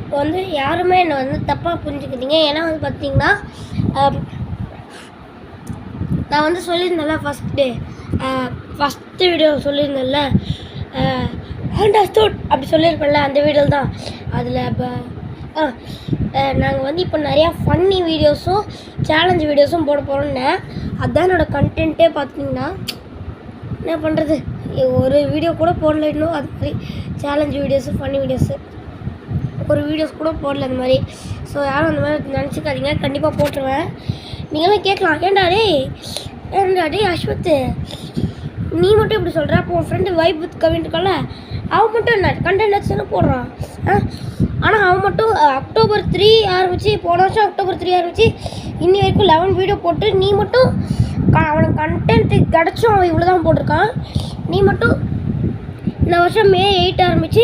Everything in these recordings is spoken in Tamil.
இப்போ வந்து யாருமே என்னை வந்து தப்பாக புரிஞ்சுக்கிட்டீங்க. ஏன்னா வந்து பார்த்தீங்கன்னா நான் வந்து சொல்லியிருந்தேன்ல ஃபஸ்ட்டு வீடியோ சொல்லியிருந்தேன்ல அண்டர்ஸ்டுட் அப்படி சொல்லியிருப்பேன்ல அந்த வீடியோ தான். அதில் இப்போ நாங்கள் வந்து இப்போ நிறையா ஃபன்னி வீடியோஸும் சேலஞ்ச் வீடியோஸும் போட போகிறோன்னே அதுதான் என்னோடய கண்டென்ட்டே பார்த்தீங்கன்னா என்ன பண்ணுறது ஒரு வீடியோ கூட போடல இன்னும். அது மாதிரி சேலஞ்ச் வீடியோஸு ஃபன்னி வீடியோஸு ஒரு வீடியோஸ் கூட போடல அந்த மாதிரி. ஸோ யாரும் அந்த மாதிரி நினச்சிக்காதீங்க, கண்டிப்பாக போட்டுருவேன். நீங்களாம் கேட்கலாம் ஏன்டா டே அஸ்வத் நீ மட்டும் இப்படி சொல்கிற, அப்போ உன் ஃப்ரெண்டு வைப் வித் கவின் இருக்கால அவன் மட்டும் என்ன கண்டென்ட் தானே போடுறான். ஆனால் அவன் மட்டும் அக்டோபர் 3 ஆரம்பிச்சு போன வருஷம் அக்டோபர் 3 ஆரம்பிச்சு இன்னி வரைக்கும் 11 வீடியோ போட்டு நீ மட்டும் அவனுக்கு கண்டென்ட்டு கிடச்சும் அவன் இவ்வளோ தான் போட்டிருக்கான். நீ மட்டும் இந்த வருஷம் May 8 ஆரம்பித்து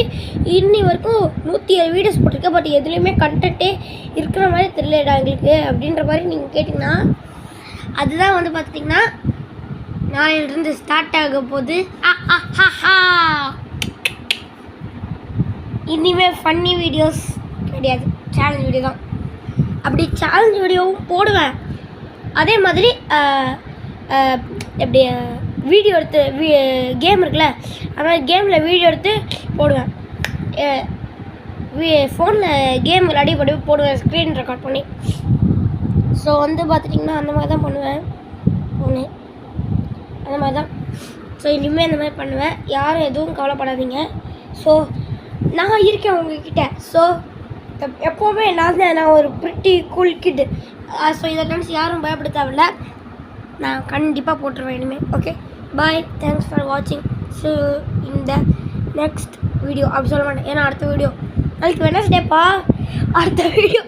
இன்னி வரைக்கும் 107 வீடியோஸ் போட்டிருக்கேன். பட் எதுலேயுமே கண்டென்ட்டே இருக்கிற மாதிரி தெரியலடா எங்களுக்கு அப்படின்ற மாதிரி நீங்கள் கேட்டிங்கன்னா அதுதான் வந்து பார்த்திங்கன்னா நாளையிலிருந்து ஸ்டார்ட் ஆக போகுது. இனிமேல் ஃபன்னி வீடியோஸ் கிடையாது, சேலஞ்ச் வீடியோ தான். அப்படி சேலஞ்ச் வீடியோவும் போடுவேன். அதே மாதிரி எப்படி வீடியோ எடுத்து கேம் இருக்குல்ல அது மாதிரி கேமில் வீடியோ எடுத்து போடுவேன். ஃபோனில் கேம் விளையாடி போடுவேன் ஸ்க்ரீன் ரெக்கார்ட் பண்ணி. ஸோ வந்து பார்த்துட்டிங்கன்னா அந்த மாதிரி தான் பண்ணுவேன் அந்த மாதிரி தான். ஸோ இனிமேல் அந்த மாதிரி பண்ணுவேன், யாரும் எதுவும் கவலைப்படாதீங்க. ஸோ நான் இருக்கேன் உங்ககிட்ட. ஸோ எப்போவுமே நான் ஒரு பிரிட்டி கூல் கிட்டு. ஸோ இதை நினச்சி யாரும் பயப்பட தேவையில்ல, நான் கண்டிப்பாக போட்டுருவேன் இனிமேல். ஓகே பாய், தேங்க்ஸ் ஃபார் வாட்சிங். ஸோ இந்த நெக்ஸ்ட் வீடியோ அப்படி சொல்ல மாட்டேன், ஏன்னா அடுத்த வீடியோ நாளைக்கு வெனஸ்டேப்பா. அடுத்த வீடியோ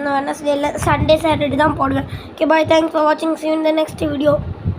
நான் வெனஸ்டே இல்லை, சண்டே சாட்டர்டே தான் போடுவேன். ஓகே பாய், தேங்க்ஸ் ஃபார் வாட்சிங். See you in the next video.